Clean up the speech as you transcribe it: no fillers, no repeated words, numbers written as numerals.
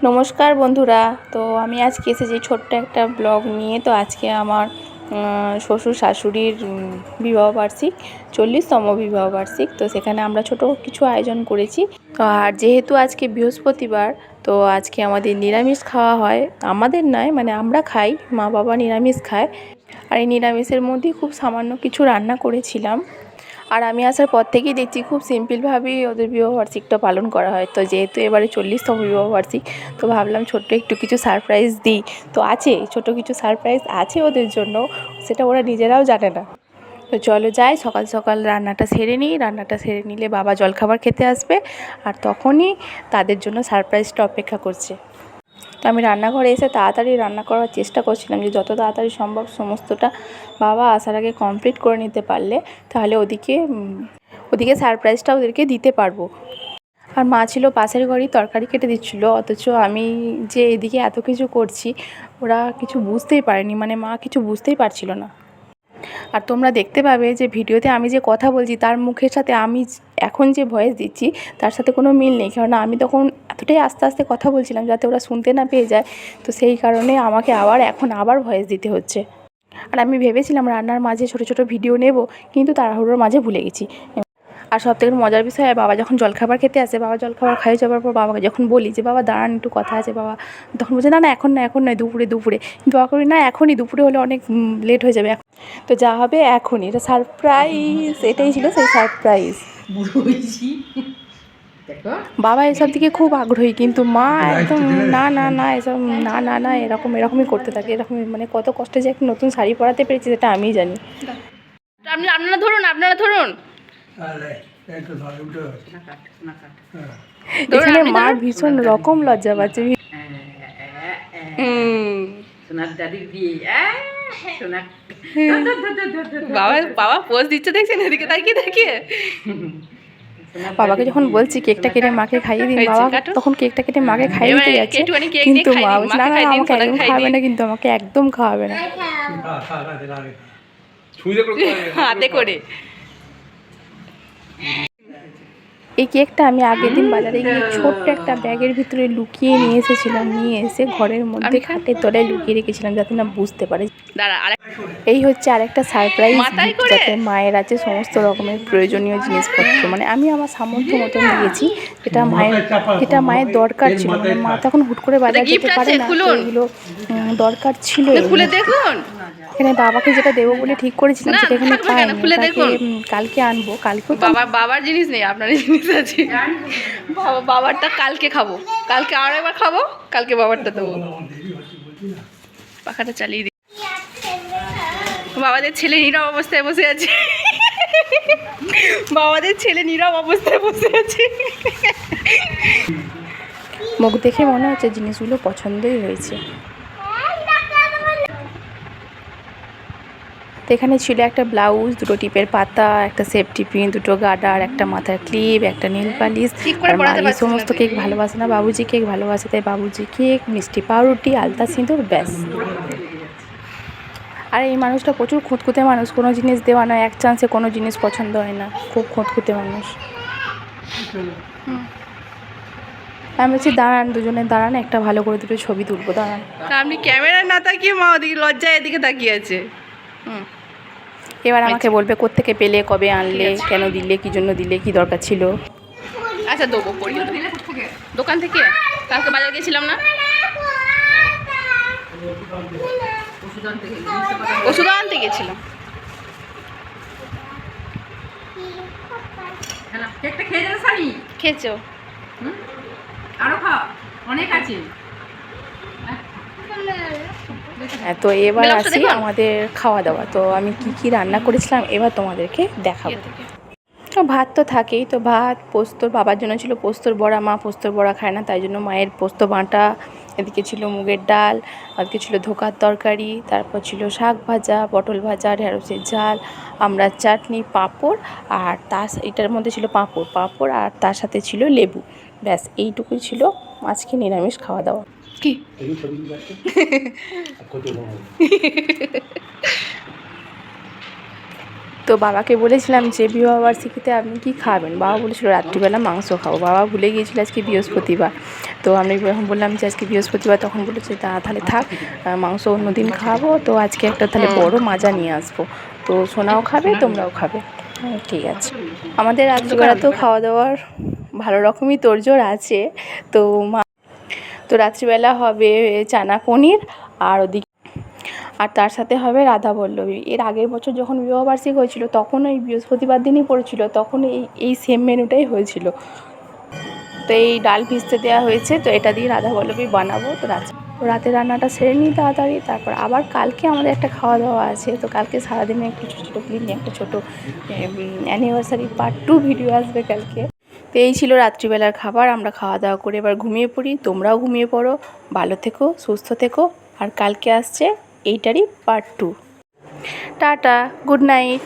নমস্কার বন্ধুরা। তো আমি আজকে এসেছি ছোট্ট একটা ব্লগ নিয়ে। তো আজকে আমার শ্বশুর শাশুড়ির বিবাহবার্ষিক, 40তম বিবাহবার্ষিক। তো সেখানে আমরা ছোট কিছু আয়োজন করেছি। তো আর যেহেতু আজকে বৃহস্পতিবার, তো আজকে আমাদের নিরামিষ খাওয়া হয়। আমাদের নয়, মানে আমরা খাই, মা বাবা নিরামিষ খায়। আর এই নিরামিষের মধ্যেই খুব সামান্য কিছু রান্না করেছিলাম। আর আমি আসার পর থেকেই দেখছি খুব সিম্পলভাবেই ওদের বিবাহবার্ষিকটা পালন করা হয়। তো যেহেতু এবারে 40তম বিবাহবার্ষিক, তো ভাবলাম ছোট্ট একটু কিছু সারপ্রাইজ দিই। তো আছে, ছোট কিছু সারপ্রাইজ আছে ওদের জন্য, সেটা ওরা নিজেরাও জানে না। তো চলো যাই, সকাল সকাল রান্নাটা সেরে নিই। রান্নাটা সেরে নিলে বাবা জলখাবার খেতে আসবে, আর তখনই তাদের জন্য সারপ্রাইজটা অপেক্ষা করছে। তো আমি রান্নাঘরে এসে তাড়াতাড়ি রান্না করার চেষ্টা করছিলাম, যে যত তাড়াতাড়ি সম্ভব সমস্তটা বাবা আসার আগে কমপ্লিট করে নিতে পারলে তাহলে ওদিকে সারপ্রাইজটা ওদেরকে দিতে পারবো। আর মা ছিল পাশের ঘরেই তরকারি কেটে দিচ্ছিলো, অথচ আমি যে এদিকে এত কিছু করছি ওরা কিছু বুঝতেই পারেনি, মানে মা কিছু বুঝতেই পারছিল না। আর তোমরা দেখতে পাবে যে ভিডিওতে আমি যে কথা বলছি তার মুখের সাথে আমি এখন যে ভয়েস দিচ্ছি তার সাথে কোনো মিল নেই, কারণ আমি তখন এতটাই আস্তে আস্তে কথা বলছিলাম যাতে ওরা শুনতে না পেয়ে যায়। তো সেই কারণে আমাকে এখন আবার ভয়েস দিতে হচ্ছে। আর আমি ভেবেছিলাম রান্নার মাঝে ছোট ছোট ভিডিও নেব, কিন্তু তাড়াহুড়োর মাঝে ভুলে গেছি। আর সবথেকে মজার বিষয়, বাবা যখন জলখাবার খেতে আসে, বাবা জলখাবার খাই যাওয়ার পর বাবাকে যখন বলি যে বাবা দাঁড়ান একটু কথা আছে, বাবা তখন বলছে না না এখন না, এখন নয়, দুপুরে। কিন্তু বাবা করি না, এখনই, দুপুরে হলে অনেক লেট হয়ে যাবে। তো যা হবে এখনই, এটা সারপ্রাইজ, এটাই ছিল সেই সারপ্রাইজ। বাবা এসব দিকে খুব আগ্রহী, কিন্তু মা একদম না না না, এসব না না না, এরকমই করতে থাকে। এরকমই, মানে কত কষ্টে যে একটা নতুন শাড়ি পরাতে পেরেছি সেটা আমিই জানি। আপনারা ধরুন। এখানে মার ভীষণ রকম লজ্জা পাচ্ছে। বাবা পোজ দিচ্ছে, দেখছেন এদিকে তাকিয়ে। বাবাকে যখন বলছি কেকটা কেটে মাকে খাইয়ে দিন, বাবা তখন কেকটা কেটে মাকে খাইয়ে দিতে যাচ্ছে, কিন্তু মা বলছে না না, আমাকে একদম খাওয়াবে না, কিন্তু আমাকে একদম খাওয়াবে না, হাতে করে। এই কেকটা আমি আগের দিন বাজারে গিয়ে ছোট্ট একটা ব্যাগের ভিতরে লুকিয়ে নিয়ে এসেছিলাম, নিয়ে এসে ঘরের মধ্যে খাটের তলায় লুকিয়ে রেখেছিলাম যাতে না বুঝতে পারে। এই হচ্ছে আরেকটা সারপ্রাইজ, যাতে মায়ের আছে সমস্ত রকমের প্রয়োজনীয় জিনিসপত্র, মানে আমি আমার সামর্থ্য মতন দিয়েছি, যেটা মায়ের দরকার ছিল। মানে মা তখন হুট করে বাজার যেতে পারে না, এগুলো দরকার ছিল। দেখুন এখানে বাবাকে যেটা দেবো বলে ঠিক করেছিলাম সেটা এখানে পাইনি, কালকে আনবো। কালকেও বাবার জিনিস নেই, আপনার জিনিস আছে। বাবারটা কালকে খাবো, কালকে আর একবার খাবো, কালকে বাবারটা দেবো। পাখাটা চালিয়ে দিই। বাবাদের ছেলে নীরব অবস্থায় বসে আছে, মুখ দেখে মনে হচ্ছে জিনিসগুলো পছন্দই হয়েছে। তো এখানে ছিল একটা ব্লাউজ, দুটো টিপের পাতা, একটা সেফটি পিন, দুটো গার্ডার, একটা মাথার ক্লিপ, একটা নীল পালিশ। আর মা এই সমস্ত কেক ভালোবাসে না, বাবুজি কেক ভালোবাসে, তাই বাবুজি কেক, মিষ্টি পাউরুটি, আলতা সিঁদুর, ব্যাস। আর এই মানুষটা প্রচুর খুঁতখুঁতে মানুষ, কোনো জিনিস দেওয়া নয় এক চান্সে কোনো জিনিস পছন্দ হয় না, খুব খুঁতখুঁতে মানুষ। আমি বলছি দাঁড়ান, দুজনে দাঁড়ান, একটা ভালো করে দুটো ছবি তুলবো, দাঁড়ান। আপনি ক্যামেরা না তাকিয়ে মা ওদিকে লজ্জায় এদিকে তাকিয়ে আছে। এবার আমাকে বলবে কোত্থেকে পেলে, কবে আনলে, কেন দিলে, কী জন্য দিলে, কী দরকার ছিল। আচ্ছা দেবো, দোকান থেকে কালকে বাজার গেছিলাম না, ওষুধ আনতে গেছিলাম। খেয়েছো? তো এবার আসি আমাদের খাওয়া দাওয়া। তো আমি কি রান্না করেছিলাম এবার তোমাদেরকে দেখাবো। তো ভাত তো থাকেই, তো ভাত, পোস্তর বাবার জন্য ছিল পোস্তর বড়া, মা পোস্তর বড়া খায় না, তাই জন্য মায়ের পোস্ত বাঁটা, এদিকে ছিল মুগের ডাল, এদিকে ছিল ধোকার তরকারি, তারপর ছিল শাক ভাজা, পটল ভাজা, ঢেঁড়সের ঝাল, আমড়ার চাটনি, পাঁপড়, আর এটার মধ্যে ছিল পাঁপড়, আর তার সাথে ছিল লেবু। ব্যাস এইটুকুই ছিল আজকে নিরামিষ খাওয়া দাওয়া। কি তো বাবাকে বলেছিলাম যে বিবাহবার্ষিকীতে আপনি কি খাবেন, বাবা বলেছিল রাত্রিবেলা মাংস খাবো। বাবা ভুলে গিয়েছিল আজকে বৃহস্পতিবার। তো আমি যখন বললাম যে আজকে বৃহস্পতিবার, তখন বলেছে তাহলে থাক, মাংস অন্য দিন খাবো, তো আজকে একটা তাহলে বড় মাজা নিয়ে আসবো, তো সোনাও খাবে তোমরাও খাবে। ঠিক আছে। আমাদের রাত্রিবেলাতেও খাওয়া দাওয়ার ভালো রকমই তোড়জোড় আছে। তো রাত্রিবেলা হবে চানা পনির, আর তার সাথে হবে রাধাবল্লভী। এর আগের বছর যখন বিবাহবার্ষিকী হয়েছিল তখন ওই বৃহস্পতিবার দিনই পড়েছিল, তখন এই সেম মেনুটাই হয়েছিল। তো এই ডাল ভিজতে দেওয়া হয়েছে, তো এটা দিয়ে রাধাবল্লভী বানাবো। তো রাতে রান্নাটা সেরে নিই তাড়াতাড়ি, তারপর আবার কালকে আমাদের একটা খাওয়া দাওয়া আছে। তো কালকে সারাদিনে একটু ছোটো ছোটো ক্লিপ নিয়ে একটা ছোটো অ্যানিভার্সারি পার্ট 2 ভিডিও আসবে কালকে। তো এই ছিল রাত্রিবেলার খাবার। আমরা খাওয়া দাওয়া করে এবার ঘুমিয়ে পড়ি। তোমরাও ঘুমিয়ে পড়ো, ভালো থেকো, সুস্থ থেকো। আর কালকে আসছে এইটারই পার্ট 2। Tata, good night.